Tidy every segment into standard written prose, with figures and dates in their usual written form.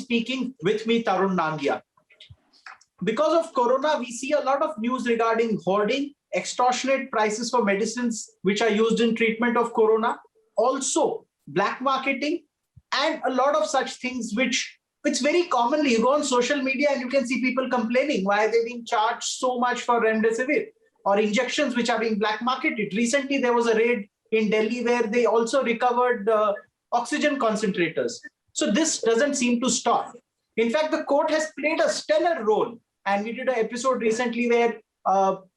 speaking. With me, Tarun Nangia. Because of Corona, we see a lot of news regarding hoarding, extortionate prices for medicines which are used in treatment of Corona, also black marketing, and a lot of such things which very commonly you go on social media and you can see people complaining why they're being charged so much for remdesivir or injections which are being black marketed. Recently, there was a raid in Delhi where they also recovered oxygen concentrators. So this doesn't seem to stop. In fact, the court has played a stellar role. And we did an episode recently where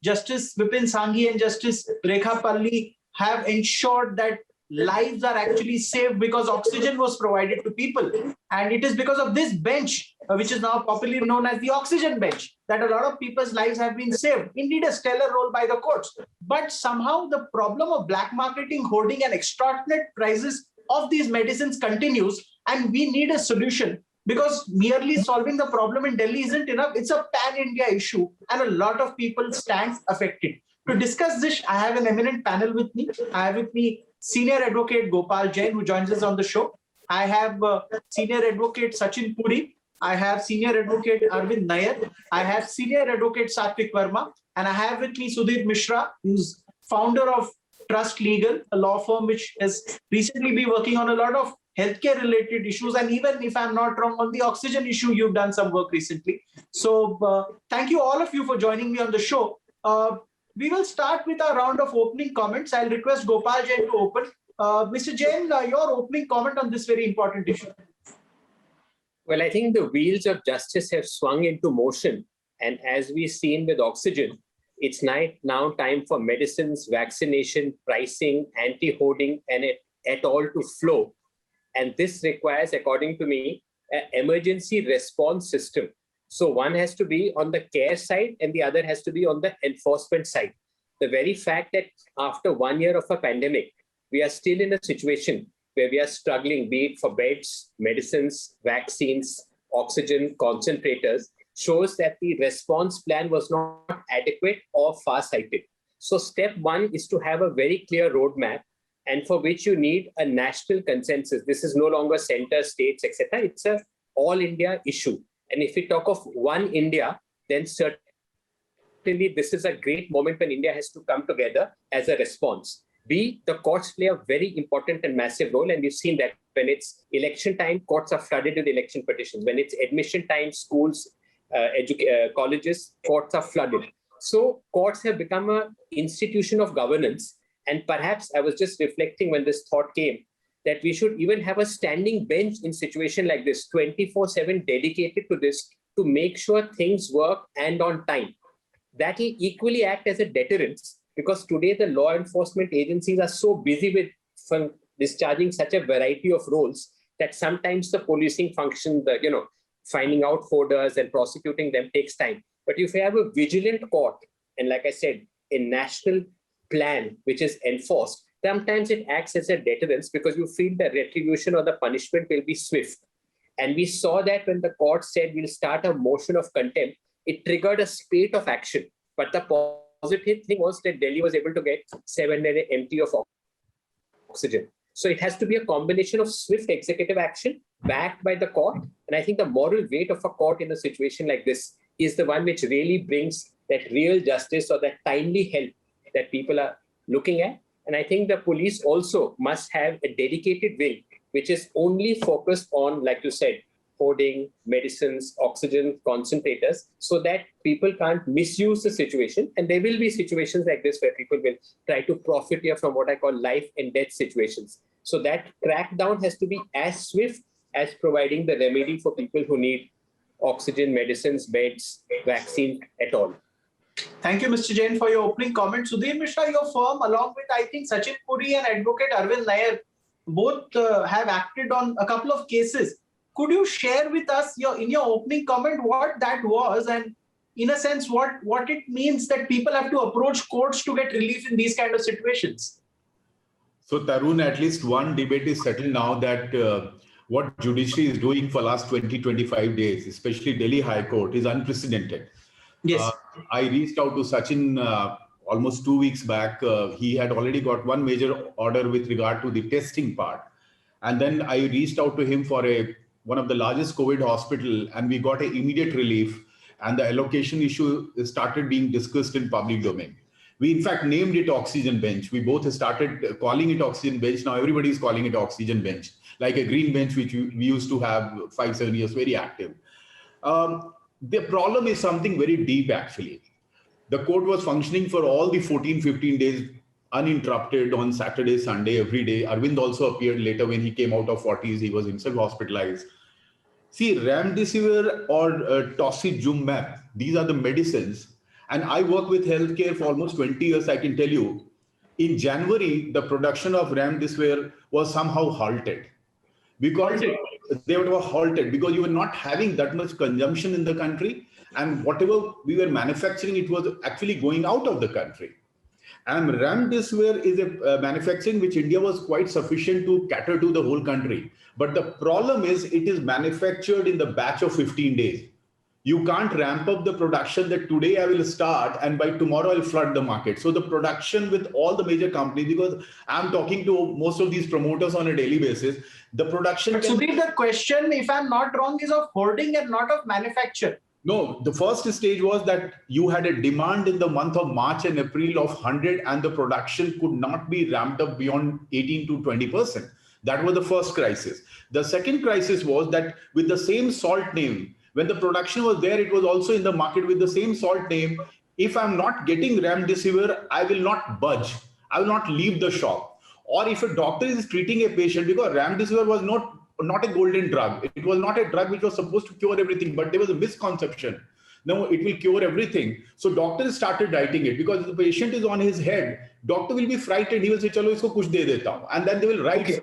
Justice Vipin Sanghi and Justice Rekha Palli have ensured that lives are actually saved because oxygen was provided to people. And it is because of this bench, which is now popularly known as the oxygen bench, that a lot of people's lives have been saved. Indeed, a stellar role by the courts. But somehow the problem of black marketing, hoarding, and extortionate prices of these medicines continues, and we need a solution. Because merely solving the problem in Delhi isn't enough. It's a pan-India issue, and a lot of people stand affected. To discuss this, I have an eminent panel with me. I have with me Senior Advocate Gopal Jain, who joins us on the show. I have Senior Advocate Sachin Puri. I have Senior Advocate Arvind Nair. I have Senior Advocate Satvik Verma. And I have with me Sudhir Mishra, who's founder of Trust Legal, a law firm which has recently been working on a lot of healthcare related issues. And even if I'm not wrong, on the oxygen issue, you've done some work recently. So thank you all of you for joining me on the show. We will start with a round of opening comments. I'll request Gopal Jain to open. Mr. Jain, your opening comment on this very important issue. Well, I think the wheels of justice have swung into motion. And as we've seen with oxygen, it's now time for medicines, vaccination, pricing, anti-hoarding, and et al. To flow. And this requires, according to me, an emergency response system. So one has to be on the care side and the other has to be on the enforcement side. The very fact that after 1 year of a pandemic, we are still in a situation where we are struggling, be it for beds, medicines, vaccines, oxygen, concentrators, shows that the response plan was not adequate or far-sighted. So step one is to have a very clear roadmap, and for which you need a national consensus. This is no longer center, states, etc. It's a all India issue. And if we talk of one India, then certainly this is a great moment when India has to come together as a response. B, the courts play a very important and massive role. And we've seen that when it's election time, courts are flooded with election petitions. When it's admission time, schools, colleges, courts are flooded. So courts have become an institution of governance. And perhaps I was just reflecting when this thought came that we should even have a standing bench in situation like this, 24/7 dedicated to this, to make sure things work and on time. That will equally act as a deterrence, because today the law enforcement agencies are so busy with discharging such a variety of roles that sometimes the policing function, finding out hoarders and prosecuting them takes time. But if you have a vigilant court, and like I said, a national plan which is enforced, sometimes it acts as a deterrence because you feel the retribution or the punishment will be swift. And we saw that when the court said we'll start a motion of contempt, it triggered a spate of action. But the positive thing was that Delhi was able to get 700 MT of oxygen. So it has to be a combination of swift executive action backed by the court. And I think the moral weight of a court in a situation like this is the one which really brings that real justice or that timely help that people are looking at. And I think the police also must have a dedicated wing, which is only focused on, like you said, hoarding, medicines, oxygen, concentrators, so that people can't misuse the situation. And there will be situations like this where people will try to profit here from what I call life and death situations. So that crackdown has to be as swift as providing the remedy for people who need oxygen, medicines, beds, vaccines, et al. Thank you, Mr. Jain, for your opening comment. Sudhir Mishra, your firm, along with, I think, Sachin Puri and Advocate Arvind Nair, both have acted on a couple of cases. Could you share with us, in your opening comment, what that was and, in a sense, what it means that people have to approach courts to get relief in these kind of situations? So, Tarun, at least one debate is settled now that what judiciary is doing for last 20-25 days, especially Delhi High Court, is unprecedented. Yes. I reached out to Sachin almost 2 weeks back. He had already got one major order with regard to the testing part. And then I reached out to him for one of the largest COVID hospital, and we got an immediate relief, and the allocation issue started being discussed in public domain. We in fact named it oxygen bench. We both started calling it oxygen bench. Now everybody is calling it oxygen bench, like a green bench, which we used to have 5-7 years, very active. The problem is something very deep, actually. The court was functioning for all the 14-15 days uninterrupted on Saturday, Sunday, every day. Arvind also appeared later when he came out of 40s. He was himself hospitalized. See, Remdesivir or Tocilizumab, these are the medicines. And I work with healthcare for almost 20 years, I can tell you. In January, the production of Remdesivir was somehow halted. Because they were halted because you were not having that much consumption in the country, and whatever we were manufacturing, it was actually going out of the country. And Remdesivir is a manufacturing which India was quite sufficient to cater to the whole country. But the problem is it is manufactured in the batch of 15 days. You can't ramp up the production that today I will start and by tomorrow I'll flood the market. So the production with all the major companies, because I'm talking to most of these promoters on a daily basis, the production. But Sudhir, the question, if I'm not wrong, is of hoarding and not of manufacture. No, the first stage was that you had a demand in the month of March and April of 100, and the production could not be ramped up beyond 18 to 20%. That was the first crisis. The second crisis was that with the same salt name, when the production was there, it was also in the market with the same salt name. If I'm not getting Remdesivir, I will not budge. I will not leave the shop. Or if a doctor is treating a patient, because Remdesivir was not a golden drug. It was not a drug which was supposed to cure everything, but there was a misconception. No, it will cure everything. So doctors started writing it because the patient is on his head. Doctor will be frightened. He will say, "Chalo, isko kuch de deta hu." And then they will write. Okay.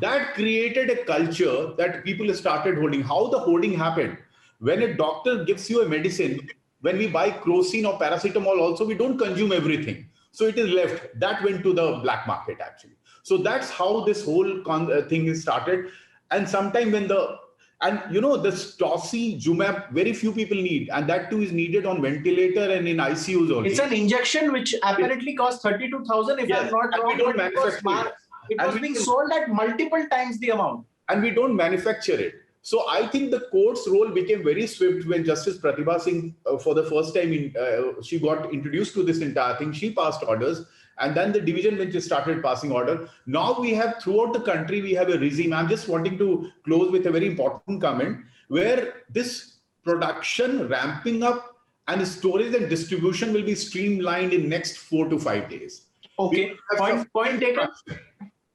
That created a culture that people started holding. How the hoarding happened? When a doctor gives you a medicine, when we buy Crocin or paracetamol also, we don't consume everything. So it is left. That went to the black market, actually. So that's how this whole thing is started. And sometime when the Tocilizumab, very few people need, and that too is needed on ventilator and in ICUs only. It's an injection which apparently costs 32,000. If I'm not wrong, we don't manufacture it was being sold at multiple times the amount. And we don't manufacture it. So I think the court's role became very swift when Justice Pratibha Singh, for the first time, she got introduced to this entire thing. She passed orders. And then the division bench started passing order. Now we have throughout the country, we have a regime. I'm just wanting to close with a very important comment where this production ramping up and storage and distribution will be streamlined in next 4 to 5 days. Okay, point taken.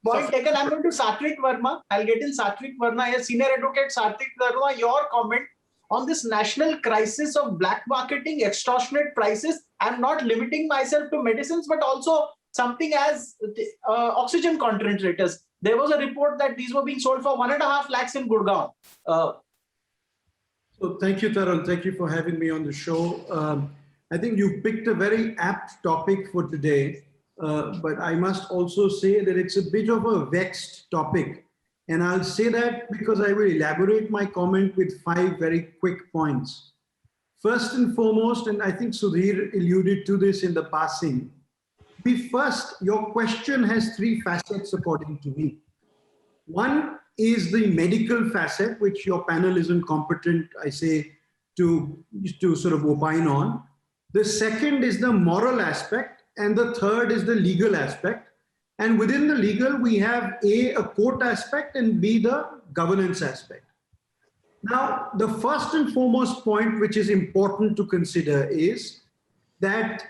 Point taken. I'm going to Satvik Verma. I'll get in Satvik Verma here. Senior Advocate Satvik Verma, your comment on this national crisis of black marketing, extortionate prices. I'm not limiting myself to medicines, but also something as oxygen concentrators. There was a report that these were being sold for 1.5 lakhs in Gurgaon. So thank you, Tarun. Thank you for having me on the show. I think you picked a very apt topic for today, but I must also say that it's a bit of a vexed topic. And I'll say that because I will elaborate my comment with 5 very quick points. First and foremost, and I think Sudhir alluded to this in the passing, your question has 3 facets according to me. One is the medical facet, which your panel isn't competent, I say, to sort of opine on. The second is the moral aspect, and the third is the legal aspect. And within the legal, we have A, a court aspect, and B, the governance aspect. Now, the first and foremost point which is important to consider is that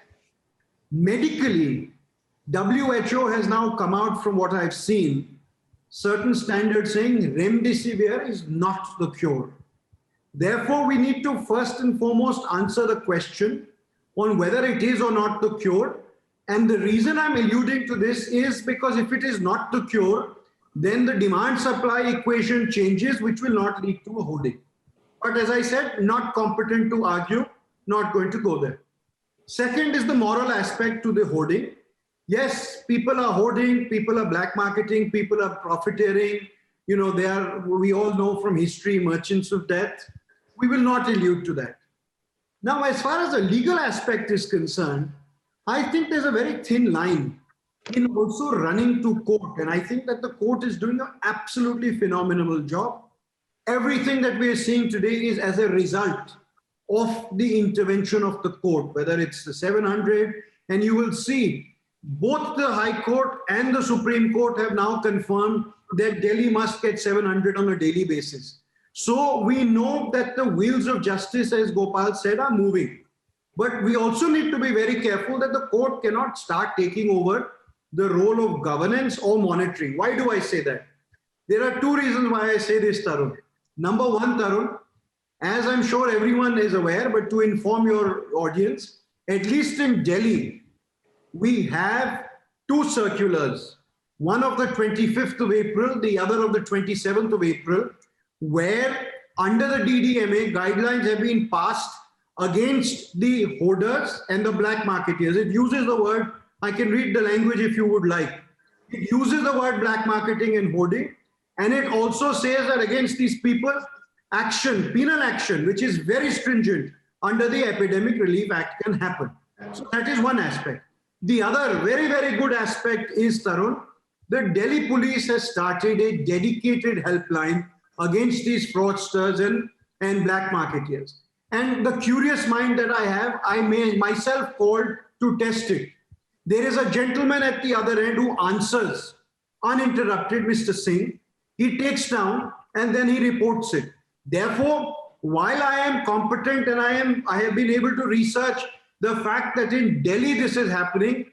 medically, WHO has now come out from what I've seen, certain standards saying Remdesivir is not the cure. Therefore, we need to first and foremost answer the question on whether it is or not the cure. And the reason I'm alluding to this is because if it is not the cure, then the demand-supply equation changes, which will not lead to a hoarding. But as I said, not competent to argue, not going to go there. Second is the moral aspect to the hoarding. Yes, people are hoarding, people are black marketing, people are profiteering. You know, they are, we all know from history, merchants of death. We will not allude to that. Now, as far as the legal aspect is concerned, I think there's a very thin line in also running to court. And I think that the court is doing an absolutely phenomenal job. everything that we are seeing today is as a result of the intervention of the court, whether it's the 700, and you will see both the High Court and the Supreme Court have now confirmed that Delhi must get 700 on a daily basis. So we know that the wheels of justice, as Gopal said, are moving. But we also need to be very careful that the court cannot start taking over the role of governance or monitoring. Why do I say that? There are two reasons why I say this, Tarun. Number one, Tarun, as I'm sure everyone is aware, but to inform your audience, at least in Delhi, we have two circulars, one of the 25th of April, the other of the 27th of April, where under the DDMA, guidelines have been passed against the hoarders and the black marketeers. It uses the word, I can read the language if you would like. It uses the word black marketing and hoarding, and it also says that against these people, action, penal action, which is very stringent under the Epidemic Relief Act, can happen. So that is one aspect. The other very, very good aspect is, Tarun, the Delhi police has started a dedicated helpline against these fraudsters and black marketeers. And the curious mind that I have, I may myself called to test it. There is a gentleman at the other end who answers uninterrupted, Mr. Singh. He takes down and then he reports it. Therefore, while I am competent and I have been able to research the fact that in Delhi this is happening,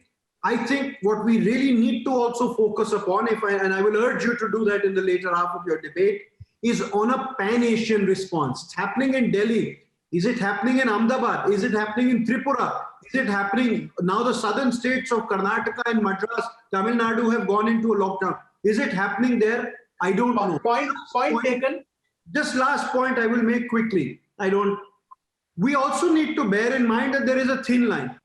I think what we really need to also focus upon, and I will urge you to do that in the later half of your debate, is on a pan-Asian response. It's happening in Delhi. Is it happening in Ahmedabad? Is it happening in Tripura? Is it happening now? The southern states of Karnataka and Madras, Tamil Nadu have gone into a lockdown. Is it happening there? I don't know. Point taken. Just last point I will make quickly. We also need to bear in mind that there is a thin line.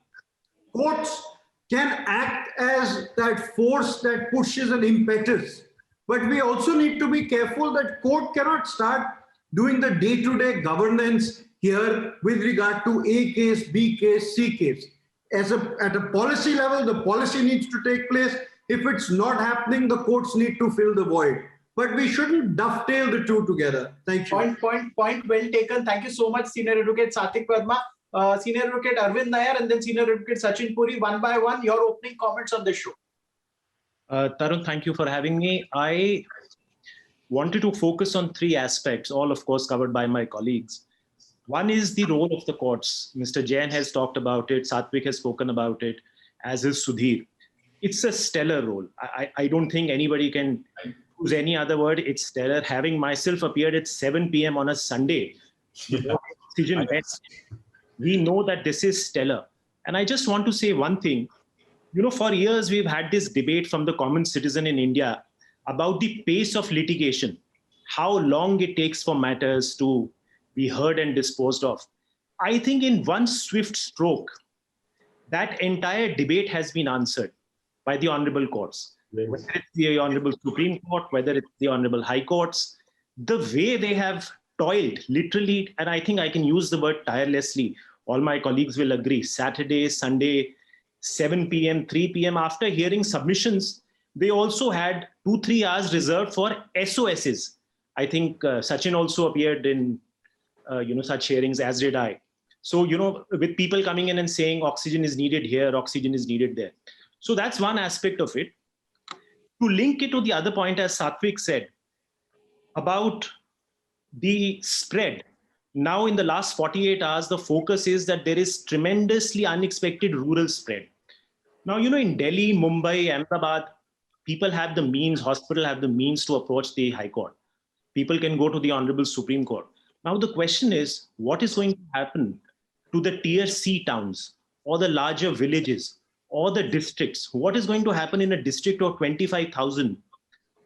Courts can act as that force that pushes an impetus. But we also need to be careful that court cannot start doing the day-to-day governance here with regard to A case, B case, C case. At a policy level, the policy needs to take place. If it's not happening, the courts need to fill the void. But we shouldn't dovetail the two together. Thank you. Point well taken. Thank you so much, Senior Advocate Sathik Verma, Senior Advocate Arvind Nair, and then Senior Advocate Sachin Puri. One by one, your opening comments on the show. Tarun, thank you for having me. I wanted to focus on three aspects, all of course covered by my colleagues. One is the role of the courts. Mr. Jain has talked about it, Satvik has spoken about it, as is Sudhir. It's a stellar role. I don't think anybody can use any other word. It's stellar. Having myself appeared at 7 p.m. on a Sunday, we know that this is stellar. And I just want to say one thing. You know, for years, we've had this debate from the common citizen in India about the pace of litigation, how long it takes for matters to be heard and disposed of. I think in one swift stroke, that entire debate has been answered by the honorable courts, whether it's the honorable Supreme Court, whether it's the honorable High Courts, the way they have toiled, literally, and I think I can use the word tirelessly, all my colleagues will agree, Saturday, Sunday, 7 p.m., 3 p.m. After hearing submissions, they also had 2-3 hours reserved for SOSs. I think Sachin also appeared in such hearings, as did I. So, with people coming in and saying oxygen is needed here, oxygen is needed there. So that's one aspect of it. To link it to the other point, as Satvik said, about the spread. Now, in the last 48 hours, the focus is that there is tremendously unexpected rural spread. Now, in Delhi, Mumbai, Ahmedabad, people have the means, hospital have the means to approach the High Court. People can go to the Honorable Supreme Court. Now, the question is, what is going to happen to the tier C towns or the larger villages or the districts? What is going to happen in a district of 25,000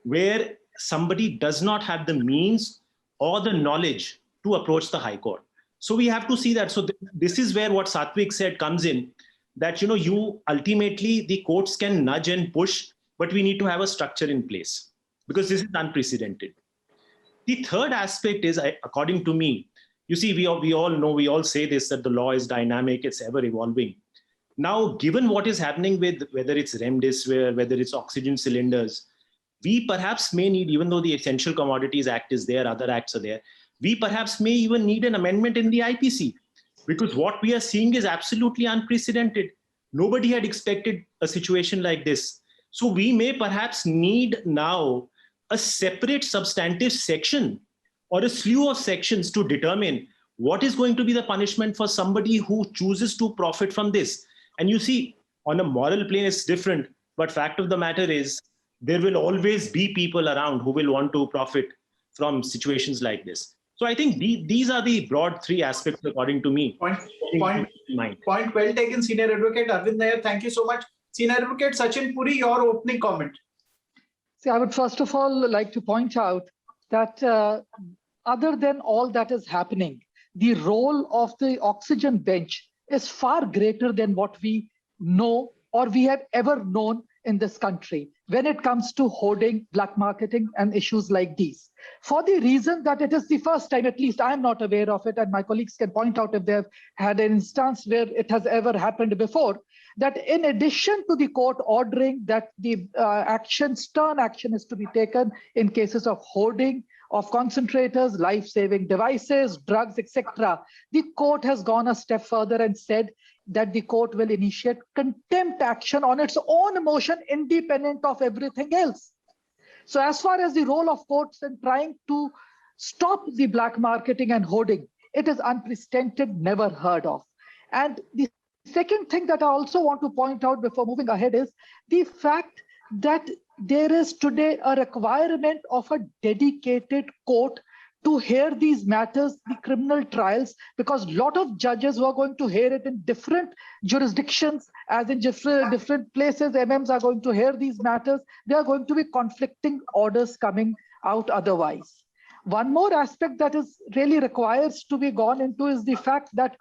where somebody does not have the means or the knowledge to approach the High Court? So we have to see that. So this is where what Satvik said comes in, that, you ultimately, the courts can nudge and push, but we need to have a structure in place because this is unprecedented. The third aspect is, according to me, you see, we all know, we all say this, that the law is dynamic, it's ever evolving. Now, given what is happening with whether it's remdesivir, whether it's oxygen cylinders, we perhaps may need, even though the Essential Commodities Act is there, other acts are there, we perhaps may even need an amendment in the IPC, because what we are seeing is absolutely unprecedented. Nobody had expected a situation like this. So we may perhaps need now a separate substantive section or a slew of sections to determine what is going to be the punishment for somebody who chooses to profit from this. And you see, on a moral plane, it's different. But fact of the matter is, there will always be people around who will want to profit from situations like this. So I think these are the broad three aspects, according to me. Point well taken, Senior Advocate Arvind Nair. Thank you so much. Senior Advocate Sachin Puri, your opening comment. See, I would first of all like to point out that other than all that is happening, the role of the oxygen bench is far greater than what we know or we have ever known in this country when it comes to hoarding, black marketing, and issues like these. For the reason that it is the first time, at least I'm not aware of it, and my colleagues can point out if they've had an instance where it has ever happened before, that in addition to the court ordering that the stern action is to be taken in cases of hoarding, of concentrators, life-saving devices, drugs, etc., the court has gone a step further and said that the court will initiate contempt action on its own motion, independent of everything else. So as far as the role of courts in trying to stop the black marketing and hoarding, it is unprecedented, never heard of. And the second thing that I also want to point out before moving ahead is the fact that there is today a requirement of a dedicated court to hear these matters, the criminal trials, because a lot of judges who are going to hear it in different jurisdictions, as in different places, MMs are going to hear these matters. There are going to be conflicting orders coming out otherwise. One more aspect that is really requires to be gone into is the fact that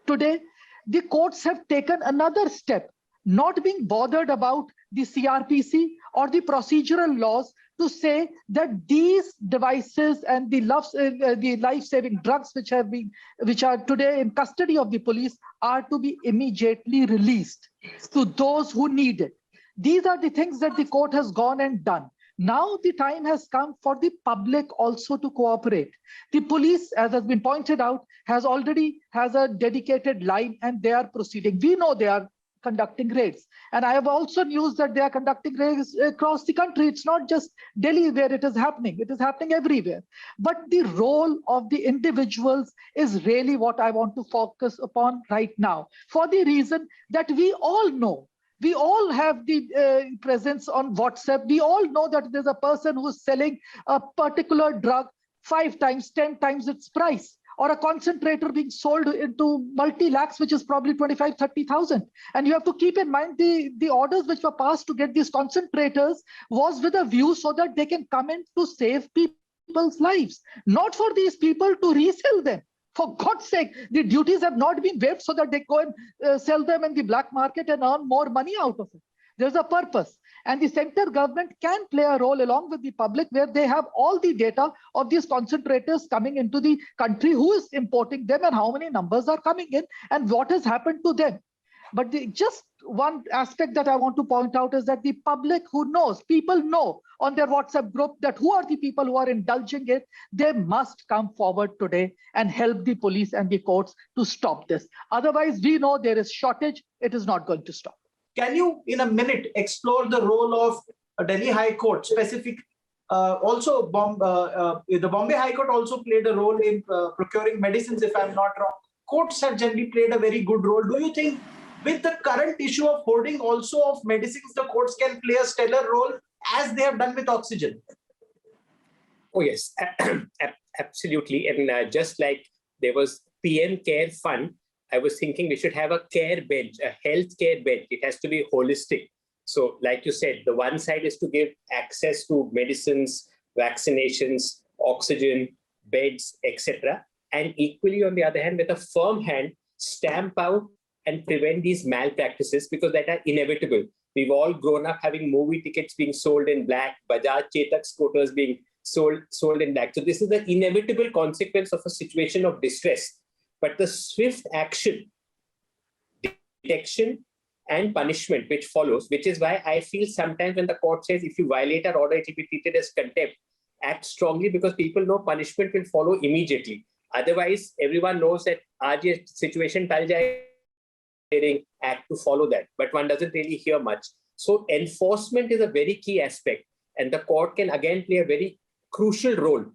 today the courts have taken another step, not being bothered about the CRPC or the procedural laws, to say that these devices and the life-saving drugs which are today in custody of the police are to be immediately released to those who need it. These are the things that the court has gone and done. Now the time has come for the public also to cooperate. The police, as has been pointed out, has a dedicated line and they are proceeding. We know they are conducting raids. And I have also news that they are conducting raids across the country. It's not just Delhi where it is happening. It is happening everywhere. But the role of the individuals is really what I want to focus upon right now, for the reason that we all know, we all have the presence on WhatsApp. We all know that there's a person who's selling a particular drug 5 times, 10 times its price, or a concentrator being sold into multi-lakhs, which is probably 25, 30,000. And you have to keep in mind the orders which were passed to get these concentrators was with a view so that they can come in to save people's lives, not for these people to resell them. For God's sake, the duties have not been waived so that they go and sell them in the black market and earn more money out of it. There's a purpose. And the center government can play a role along with the public, where they have all the data of these concentrators coming into the country, who is importing them and how many numbers are coming in and what has happened to them. But just one aspect that I want to point out is that the public who knows, people know on their WhatsApp group that who are the people who are indulging it, they must come forward today and help the police and the courts to stop this. Otherwise, we know there is shortage. It is not going to stop. Can you, in a minute, explore the role of Delhi High Court specific? Also, the Bombay High Court also played a role in procuring medicines, if I'm not wrong. Courts have generally played a very good role. Do you think with the current issue of hoarding also of medicines, the courts can play a stellar role as they have done with oxygen? Oh, yes, absolutely. And just like there was PM Care Fund, I was thinking we should have a care bench, a health care bench. It has to be holistic. So like you said, the one side is to give access to medicines, vaccinations, oxygen, beds, etc. And equally, on the other hand, with a firm hand, stamp out and prevent these malpractices, because that are inevitable. We've all grown up having movie tickets being sold in black, Bajaj Chetak scooters being sold in black. So this is the inevitable consequence of a situation of distress. But the swift action, detection, and punishment which follows, which is why I feel sometimes when the court says if you violate our order, it will be treated as contempt, act strongly, because people know punishment will follow immediately. Otherwise, everyone knows that aaj situation tal jaye, act to follow that, but one doesn't really hear much. So enforcement is a very key aspect, and the court can again play a very crucial role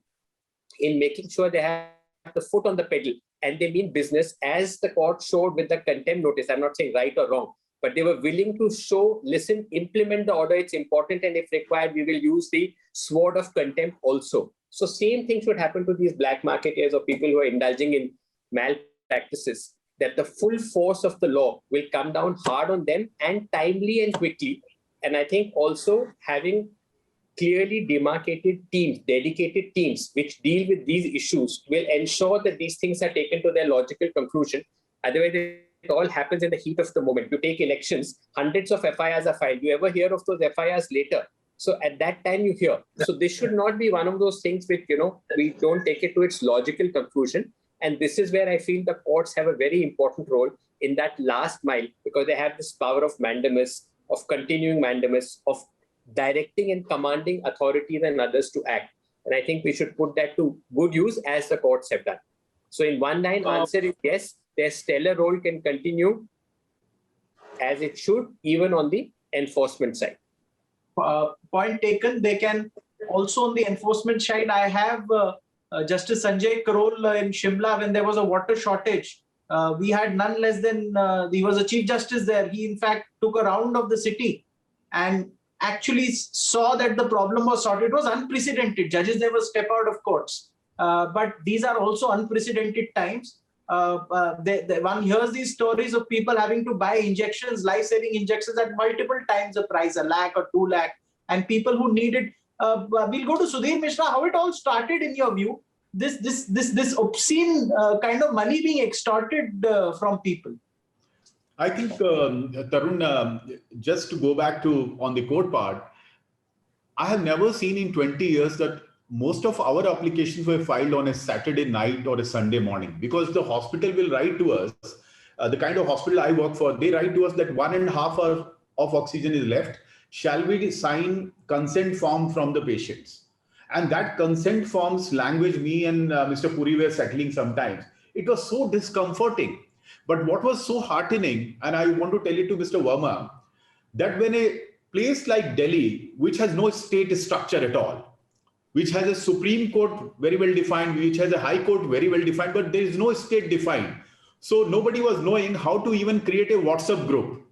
in making sure they have the foot on the pedal and they mean business, as the court showed with the contempt notice. I'm not saying right or wrong, but they were willing to show, listen, implement the order, it's important, and if required, we will use the sword of contempt also. So same thing should happen to these black marketeers or people who are indulging in malpractices, that the full force of the law will come down hard on them and timely and quickly. And I think also having clearly demarcated teams, dedicated teams, which deal with these issues will ensure that these things are taken to their logical conclusion. Otherwise, it all happens in the heat of the moment. You take elections, hundreds of FIRs are filed. You ever hear of those FIRs later? So at that time you hear. So this should not be one of those things which, we don't take it to its logical conclusion. And this is where I feel the courts have a very important role in that last mile, because they have this power of mandamus, of continuing mandamus, of directing and commanding authorities and others to act. And I think we should put that to good use, as the courts have done. So in one line, answer is yes, their stellar role can continue as it should, even on the enforcement side. Point taken. They can also on the enforcement side. I have Justice Sanjay Karol in Shimla when there was a water shortage. We had none less than, he was a Chief Justice there. He in fact took a round of the city and actually saw that the problem was sorted. It was unprecedented. Judges never step out of courts. But these are also unprecedented times. One hears these stories of people having to buy injections, life-saving injections at multiple times the price, 1 lakh or 2 lakh, and people who need it. We'll go to Sudhir Mishra. How it all started in your view? This obscene kind of money being extorted from people. I think, Tarun, just to go back to on the court part, I have never seen in 20 years that most of our applications were filed on a Saturday night or a Sunday morning, because the hospital will write to us, the kind of hospital I work for, they write to us that 1.5 hours of oxygen is left. Shall we sign consent form from the patients? And that consent form's language, me and Mr. Puri were settling sometimes. It was so discomforting. But what was so heartening, and I want to tell it to Mr. Verma, that when a place like Delhi, which has no state structure at all, which has a Supreme Court very well defined, which has a High Court very well defined, but there is no state defined. So nobody was knowing how to even create a WhatsApp group.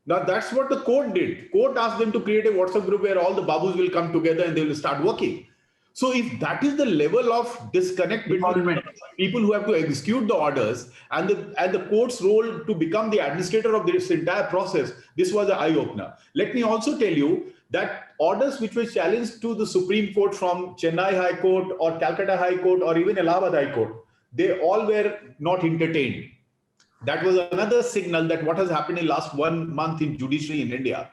Now that's what the court did. Court asked them to create a WhatsApp group where all the babus will come together and they will start working. So if that is the level of disconnect between people who have to execute the orders and the court's role to become the administrator of this entire process, this was an eye-opener. Let me also tell you that orders which were challenged to the Supreme Court from Chennai High Court or Calcutta High Court or even Allahabad High Court, they all were not entertained. That was another signal that what has happened in last 1 month in judiciary in India,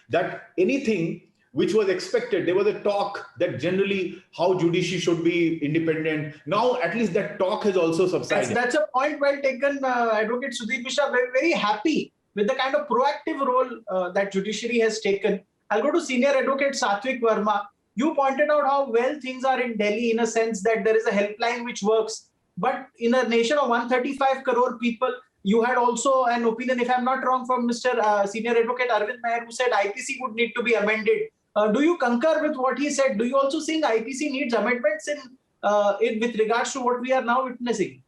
that anything which was expected, there was a talk that generally how judiciary should be independent. Now, at least that talk has also subsided. That's a point well taken, Advocate Sudhir Mishra. Very, very happy with the kind of proactive role that judiciary has taken. I'll go to Senior Advocate Satvik Verma. You pointed out how well things are in Delhi in a sense that there is a helpline which works. But in a nation of 135 crore people, you had also an opinion, if I'm not wrong, from Mr. Senior Advocate Arvind Meher, who said IPC would need to be amended. Do you concur with what he said? Do you also think IPC needs amendments in with regards to what we are now witnessing?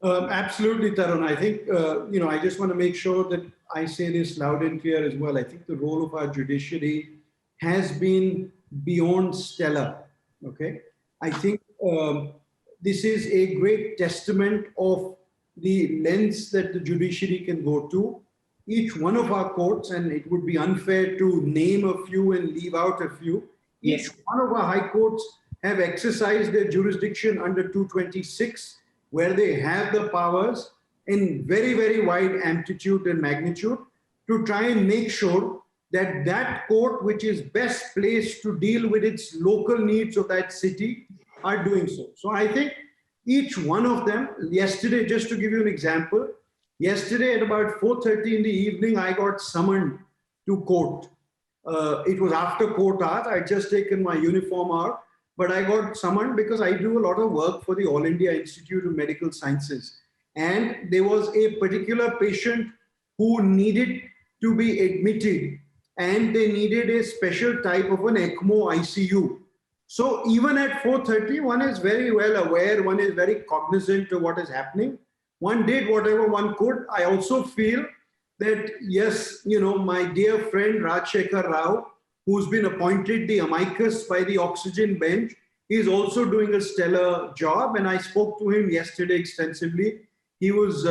Absolutely, Tarun. I think, I just want to make sure that I say this loud and clear as well. I think the role of our judiciary has been beyond stellar. Okay. I think this is a great testament of the lens that the judiciary can go to. Each one of our courts, and it would be unfair to name a few and leave out a few, each one of our high courts have exercised their jurisdiction under 226, where they have the powers in very, very wide amplitude and magnitude to try and make sure that that court, which is best placed to deal with its local needs of that city, are doing so. So I think each one of them, yesterday, just to give you an example, Yesterday at about 4:30 in the evening, I got summoned to court. It was after court hours. I'd just taken my uniform out, but I got summoned because I do a lot of work for the All India Institute of Medical Sciences. And there was a particular patient who needed to be admitted, and they needed a special type of an ECMO ICU. So even at 4:30, one is very well aware, one is very cognizant of what is happening. One did whatever one could. I also feel that, yes, my dear friend Rajshekhar Rao, who's been appointed the amicus by the oxygen bench, is also doing a stellar job. And I spoke to him yesterday extensively. He was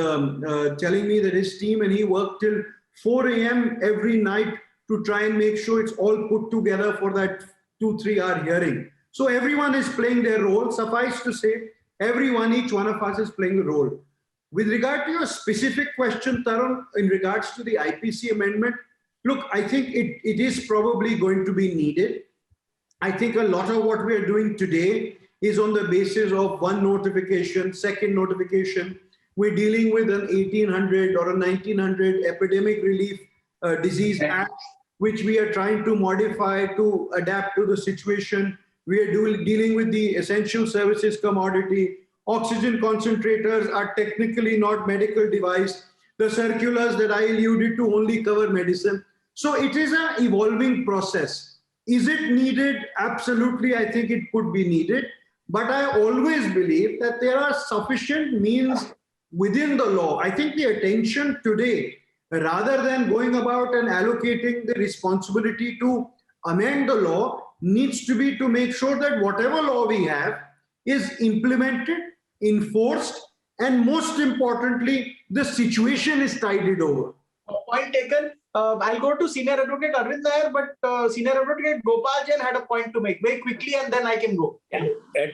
telling me that his team and he worked till 4 a.m. every night to try and make sure it's all put together for that 2-3 hour hearing. So everyone is playing their role. Suffice to say, each one of us is playing a role. With regard to your specific question, Tarun, in regards to the IPC amendment, look, I think it is probably going to be needed. I think a lot of what we are doing today is on the basis of one notification, second notification. We're dealing with an 1800 or a 1900 Epidemic Relief Disease Act, which we are trying to modify to adapt to the situation. We are dealing with the essential services commodity. Oxygen concentrators are technically not medical device. The circulars that I alluded to only cover medicine. So it is an evolving process. Is it needed? Absolutely, I think it could be needed. But I always believe that there are sufficient means within the law. I think the attention today, rather than going about and allocating the responsibility to amend the law, needs to be to make sure that whatever law we have is implemented, enforced, and most importantly, the situation is tided over. Point taken. I'll go to Senior Advocate Arvind Nair, but Senior Advocate Gopal Jain had a point to make very quickly, and then I can go. Yeah,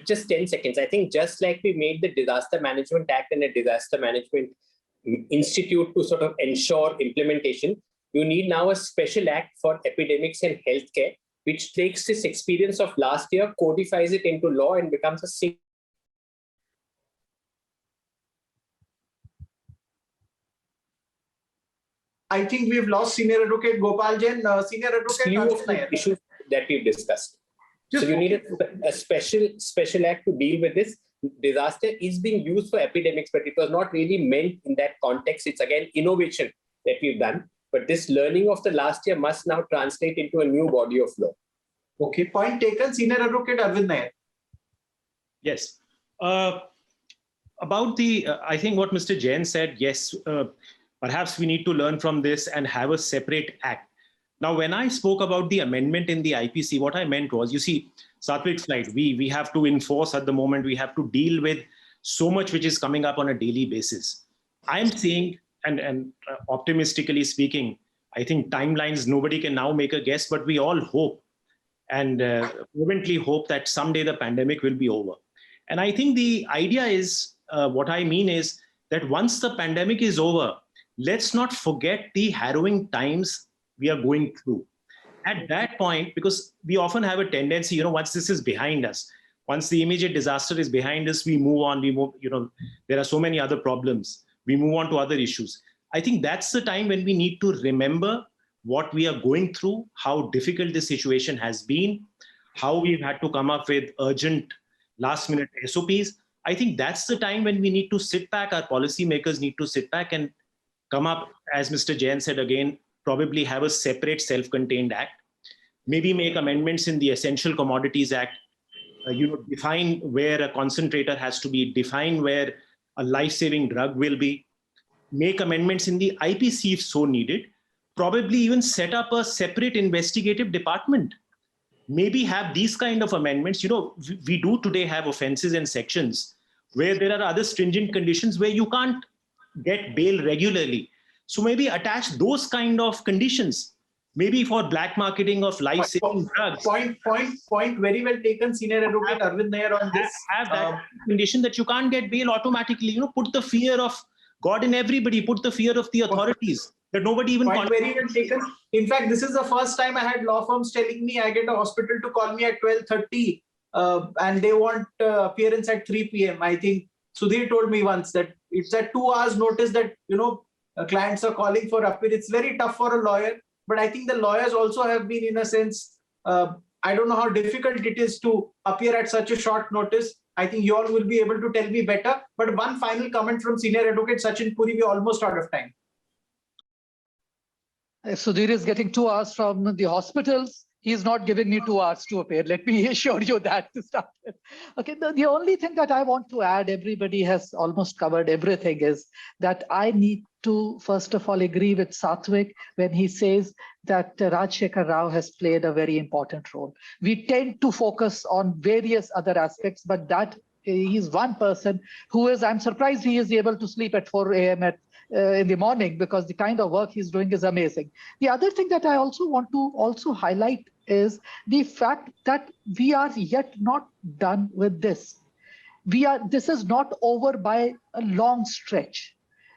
just 10 seconds. I think just like we made the Disaster Management Act and a Disaster Management Institute to sort of ensure implementation, you need now a special act for epidemics and healthcare, which takes this experience of last year, codifies it into law, and becomes a single. I think we've lost Senior Advocate Gopal Jain. Senior Advocate Arvind Nair. Issues that we've discussed. So you need a special act to deal with this. Disaster is being used for epidemics, but it was not really meant in that context. It's again innovation that we've done. But this learning of the last year must now translate into a new body of law. Okay, point taken. Senior Advocate Arvind Nair. Yes. About the, I think what Mr. Jain said, yes, perhaps we need to learn from this and have a separate act. Now, when I spoke about the amendment in the IPC, what I meant was, you see, Satwik's slide, we have to enforce at the moment, we have to deal with so much which is coming up on a daily basis. I'm saying, and optimistically speaking, I think timelines, nobody can now make a guess, but we all hope and fervently hope that someday the pandemic will be over. And I think the idea is, what I mean is that once the pandemic is over, let's not forget the harrowing times we are going through. At that point, because we often have a tendency, once this is behind us, once the immediate disaster is behind us, we move on, there are so many other problems. We move on to other issues. I think that's the time when we need to remember what we are going through, how difficult the situation has been, how we've had to come up with urgent last-minute SOPs. I think that's the time when we need to sit back, our policymakers need to sit back and come up, as Mr. Jain said again, probably have a separate self-contained act, maybe make amendments in the Essential Commodities Act, define where a concentrator has to be, define where a life-saving drug will be, make amendments in the IPC if so needed, probably even set up a separate investigative department. Maybe have these kind of amendments. We do today have offenses and sections where there are other stringent conditions where you can't get bail regularly. So maybe attach those kind of conditions, maybe for black marketing of life-saving drugs. Point very well taken, Senior Advocate Arvind Nair, on this. Have that condition that you can't get bail automatically. Put the fear of God in everybody, put the fear of the authorities, that nobody even... Point very well taken. In fact, this is the first time I had law firms telling me I get a hospital to call me at 12:30 and they want appearance at 3 p.m. I think Sudhir told me once that it's at 2 hours notice that, clients are calling for appeal. It's very tough for a lawyer, but I think the lawyers also have been, in a sense, I don't know how difficult it is to appear at such a short notice. I think you all will be able to tell me better. But one final comment from Senior Advocate Sachin Puri, we're almost out of time. Sudhir is getting 2 hours from the hospitals. He's not giving me 2 hours to appear. Let me assure you that to start with. Okay, the only thing that I want to add, everybody has almost covered everything, is that I need to, first of all, agree with Satvik when he says that Rajshekhar Rao has played a very important role. We tend to focus on various other aspects, but that he's one person who is, I'm surprised he is able to sleep at 4 a.m. In the morning, because the kind of work he's doing is amazing. The other thing that I also want to highlight is the fact that we are yet not done with this. This is not over by a long stretch.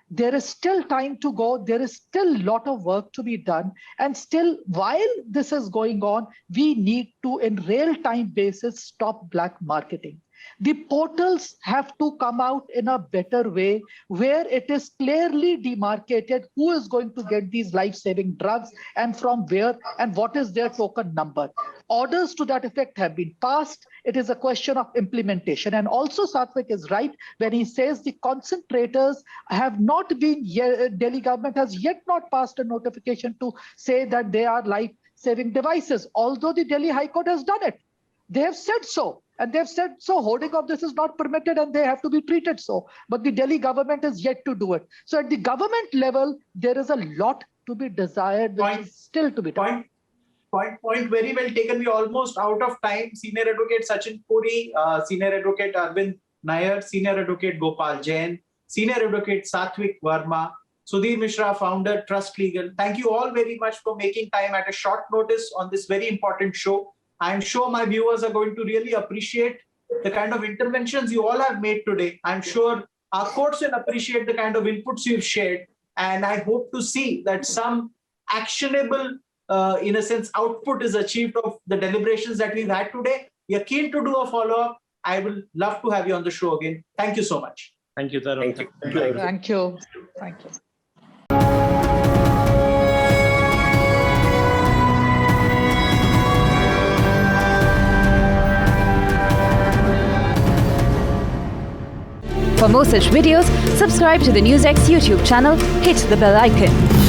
There is still time to go. There is still a lot of work to be done. And still, while this is going on, we need to, in real-time basis, stop black marketing. The portals have to come out in a better way, where it is clearly demarcated who is going to get these life-saving drugs and from where and what is their token number. Orders to that effect have been passed. It is a question of implementation. And also Satvik is right when he says the concentrators have not been, Delhi government has yet not passed a notification to say that they are life-saving devices, although the Delhi High Court has done it. They have said so. And they've said, so hoarding of this is not permitted and they have to be treated so. But the Delhi government is yet to do it. So at the government level, there is a lot to be desired, which is still to be done. Point very well taken. We're almost out of time. Senior Advocate Sachin Puri, Senior Advocate Arvind Nair, Senior Advocate Gopal Jain, Senior Advocate Satvik Verma, Sudhir Mishra, Founder, Trust Legal. Thank you all very much for making time at a short notice on this very important show. I'm sure my viewers are going to really appreciate the kind of interventions you all have made today. I'm sure our courts will appreciate the kind of inputs you've shared. And I hope to see that some actionable, in a sense, output is achieved of the deliberations that we've had today. We are keen to do a follow-up. I will love to have you on the show again. Thank you so much. Thank you, Tarun. Thank you. Thank you. Thank you. For more such videos, subscribe to the NewsX YouTube channel, hit the bell icon.